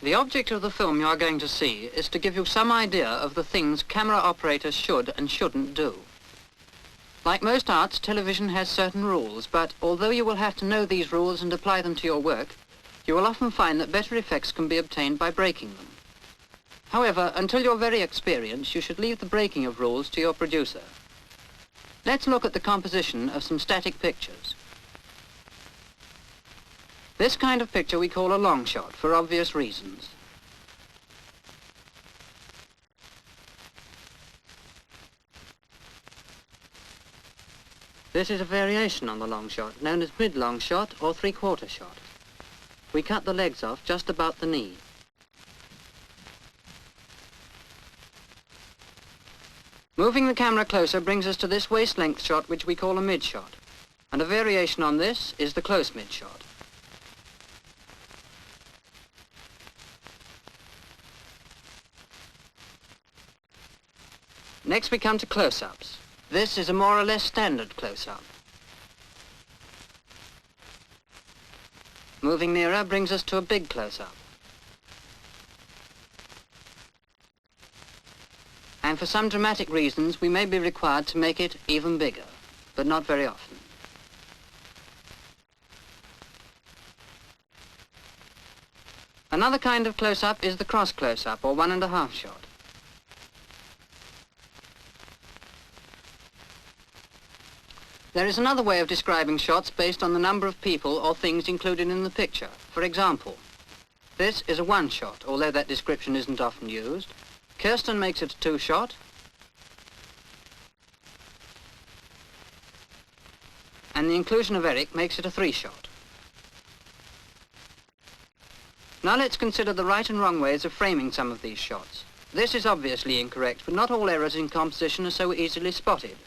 The object of the film you are going to see is to give you some idea of the things camera operators should and shouldn't do. Like most arts, television has certain rules, but although you will have to know these rules and apply them to your work, you will often find that better effects can be obtained by breaking them. However, until you're very experienced, you should leave the breaking of rules to your producer. Let's look at the composition of some static pictures. This kind of picture we call a long shot for obvious reasons. This is a variation on the long shot, known as mid-long shot or three-quarter shot. We cut the legs off just about the knee. Moving the camera closer brings us to this waist-length shot, which we call a mid-shot. And a variation on this is the close mid-shot. Next we come to close-ups. This is a more or less standard close-up. Moving nearer brings us to a big close-up. And for some dramatic reasons, we may be required to make it even bigger, but not very often. Another kind of close-up is the cross close-up, or 1.5 shot. There is another way of describing shots based on the number of people or things included in the picture. For example, this is a 1 shot, although that description isn't often used. Kirsten makes it a 2 shot. And the inclusion of Eric makes it a 3 shot. Now let's consider the right and wrong ways of framing some of these shots. This is obviously incorrect, but not all errors in composition are so easily spotted.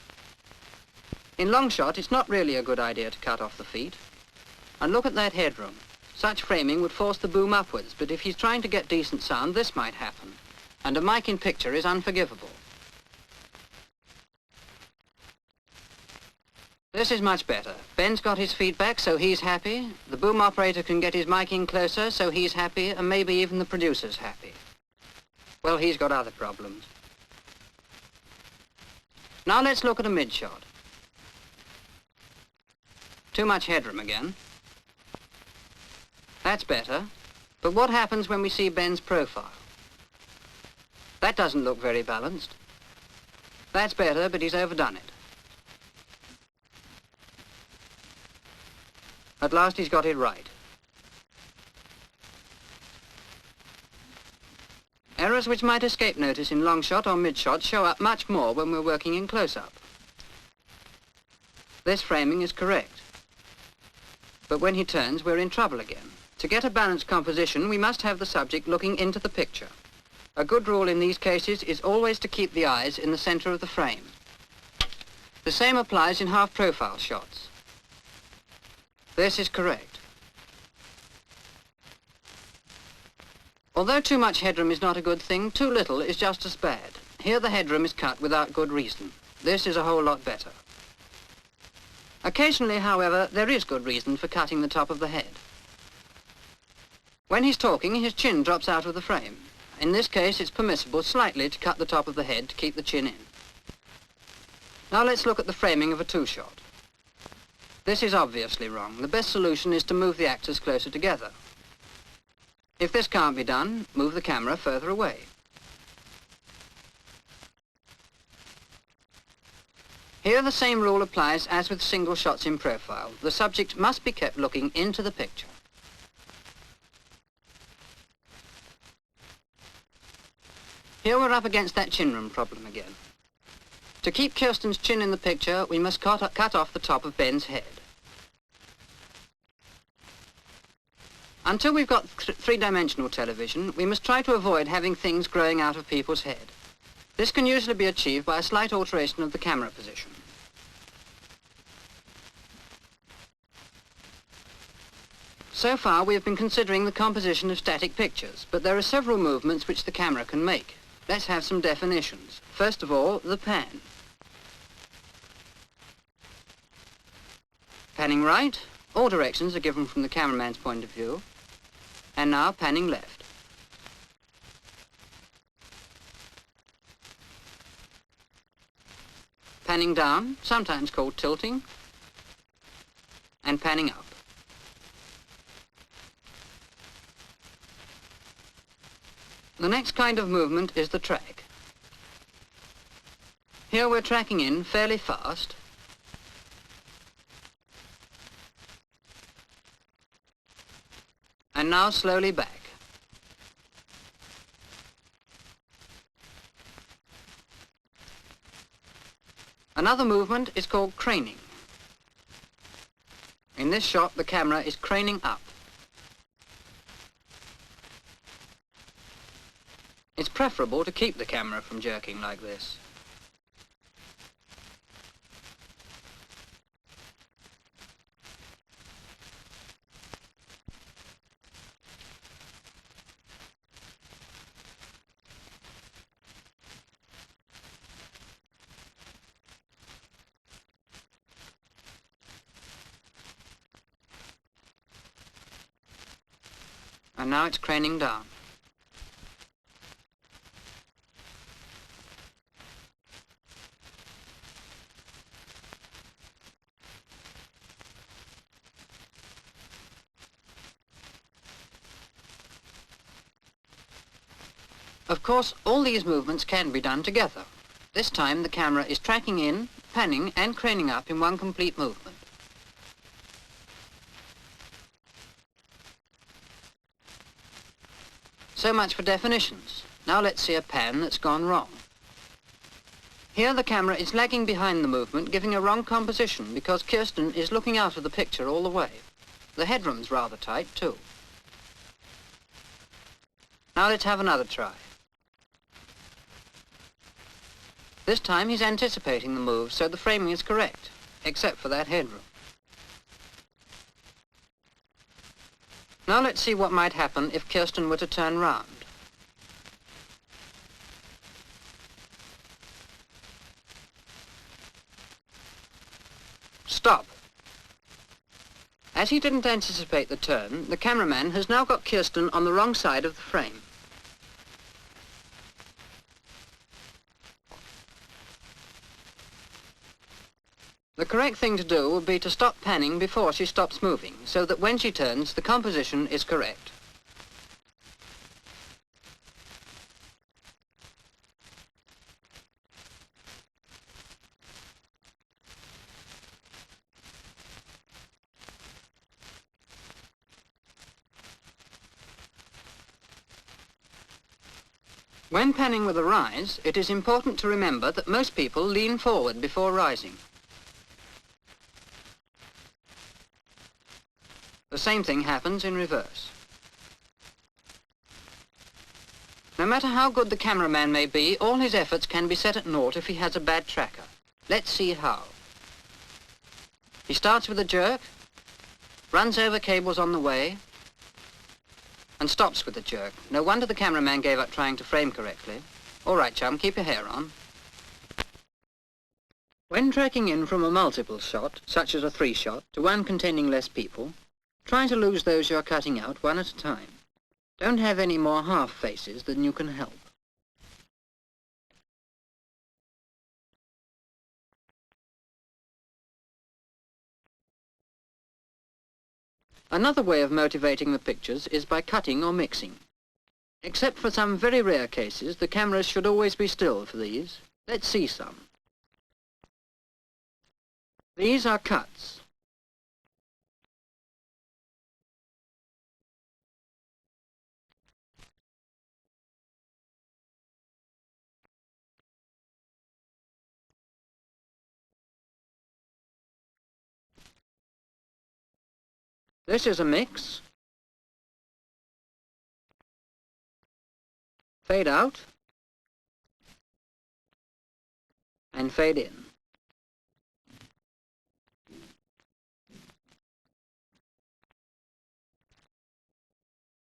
In long shot, it's not really a good idea to cut off the feet. And look at that headroom. Such framing would force the boom upwards, but if he's trying to get decent sound, this might happen. And a mic in picture is unforgivable. This is much better. Ben's got his feet back, so he's happy. The boom operator can get his mic in closer, so he's happy, and maybe even the producer's happy. Well, he's got other problems. Now let's look at a mid-shot. Too much headroom again. That's better. But what happens when we see Ben's profile? That doesn't look very balanced. That's better, but he's overdone it. At last he's got it right. Errors which might escape notice in long shot or mid shot show up much more when we're working in close-up. This framing is correct. But when he turns, we're in trouble again. To get a balanced composition, we must have the subject looking into the picture. A good rule in these cases is always to keep the eyes in the center of the frame. The same applies in half-profile shots. This is correct. Although too much headroom is not a good thing, too little is just as bad. Here the headroom is cut without good reason. This is a whole lot better. Occasionally, however, there is good reason for cutting the top of the head. When he's talking, his chin drops out of the frame. In this case, it's permissible slightly to cut the top of the head to keep the chin in. Now let's look at the framing of a 2-shot. This is obviously wrong. The best solution is to move the actors closer together. If this can't be done, move the camera further away. Here the same rule applies as with single shots in profile. The subject must be kept looking into the picture. Here we're up against that chin room problem again. To keep Kirsten's chin in the picture, we must cut off the top of Ben's head. Until we've got three-dimensional television, we must try to avoid having things growing out of people's head. This can usually be achieved by a slight alteration of the camera position. So far, we have been considering the composition of static pictures, but there are several movements which the camera can make. Let's have some definitions. First of all, the pan. Panning right, all directions are given from the cameraman's point of view. And now panning left. panning down, sometimes called tilting, and panning up. The next kind of movement is the track. Here we're tracking in fairly fast, and now slowly back. Another movement is called craning. In this shot, the camera is craning up. It's preferable to keep the camera from jerking like this. And now it's craning down. Of course, all these movements can be done together. This time the camera is tracking in, panning and craning up in one complete movement. So much for definitions. Now let's see a pan that's gone wrong. Here the camera is lagging behind the movement, giving a wrong composition because Kirsten is looking out of the picture all the way. The headroom's rather tight too. Now let's have another try. This time he's anticipating the move, so the framing is correct, except for that headroom. Now let's see what might happen if Kirsten were to turn round. Stop. As he didn't anticipate the turn, the cameraman has now got Kirsten on the wrong side of the frame. The correct thing to do would be to stop panning before she stops moving, so that when she turns, the composition is correct. When panning with a rise, it is important to remember that most people lean forward before rising. The same thing happens in reverse. No matter how good the cameraman may be, all his efforts can be set at naught if he has a bad tracker. Let's see how. He starts with a jerk, runs over cables on the way, and stops with a jerk. No wonder the cameraman gave up trying to frame correctly. All right, chum, keep your hair on. When tracking in from a multiple shot, such as a 3-shot, to one containing less people, try to lose those you're cutting out one at a time. Don't have any more half faces than you can help. Another way of motivating the pictures is by cutting or mixing. Except for some very rare cases, the cameras should always be still for these. Let's see some. These are cuts. This is a mix. Fade out. And fade in.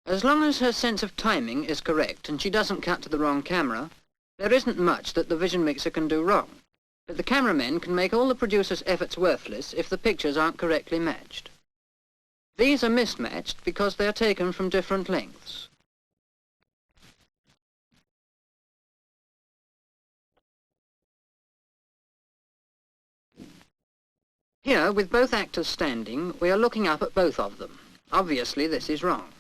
As long as her sense of timing is correct and she doesn't cut to the wrong camera, there isn't much that the vision mixer can do wrong. But the cameramen can make all the producer's efforts worthless if the pictures aren't correctly matched. These are mismatched because they are taken from different lengths. Here, with both actors standing, we are looking up at both of them. Obviously, this is wrong.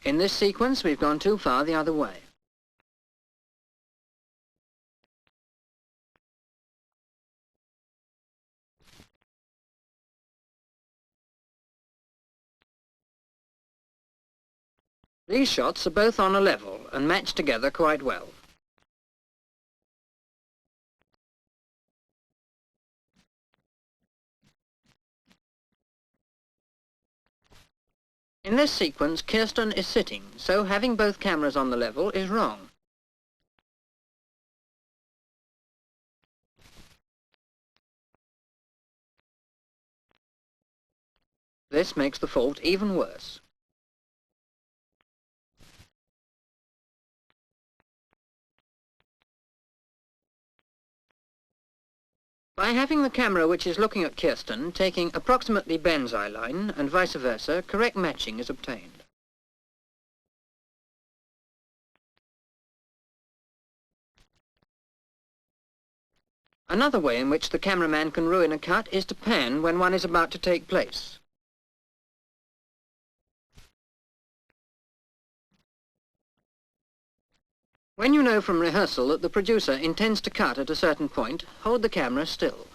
In this sequence, we've gone too far the other way. These shots are both on a level and match together quite well. In this sequence, Kirsten is sitting, so having both cameras on the level is wrong. This makes the fault even worse. By having the camera which is looking at Kirsten taking approximately Ben's eye line and vice versa, correct matching is obtained. Another way in which the cameraman can ruin a cut is to pan when one is about to take place. When you know from rehearsal that the producer intends to cut at a certain point, hold the camera still.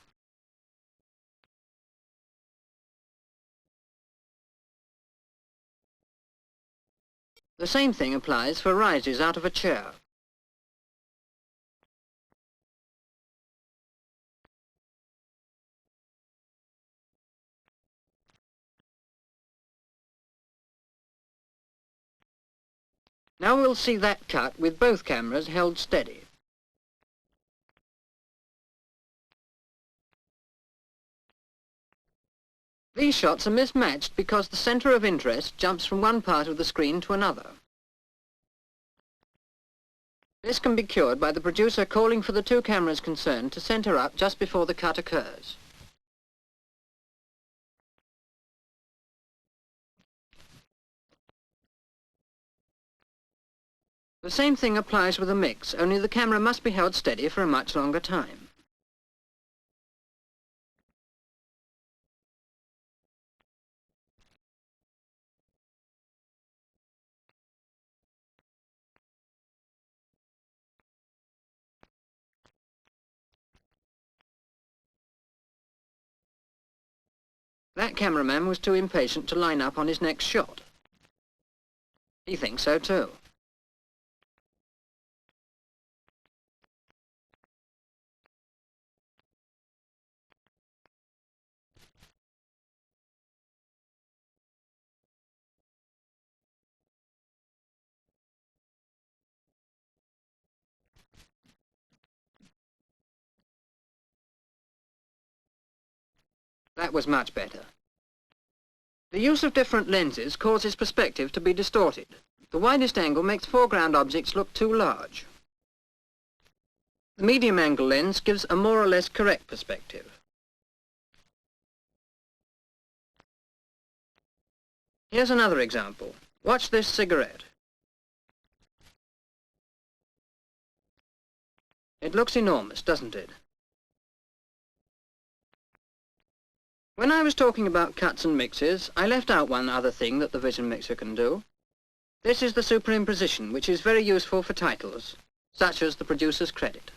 The same thing applies for rises out of a chair. Now we'll see that cut with both cameras held steady. These shots are mismatched because the centre of interest jumps from one part of the screen to another. This can be cured by the producer calling for the two cameras concerned to centre up just before the cut occurs. The same thing applies with a mix, only the camera must be held steady for a much longer time. That cameraman was too impatient to line up on his next shot. He thinks so too. That was much better. The use of different lenses causes perspective to be distorted. The widest angle makes foreground objects look too large. The medium angle lens gives a more or less correct perspective. Here's another example. Watch this cigarette. It looks enormous, doesn't it? When I was talking about cuts and mixes, I left out one other thing that the vision mixer can do. This is the superimposition, which is very useful for titles, such as the producer's credit.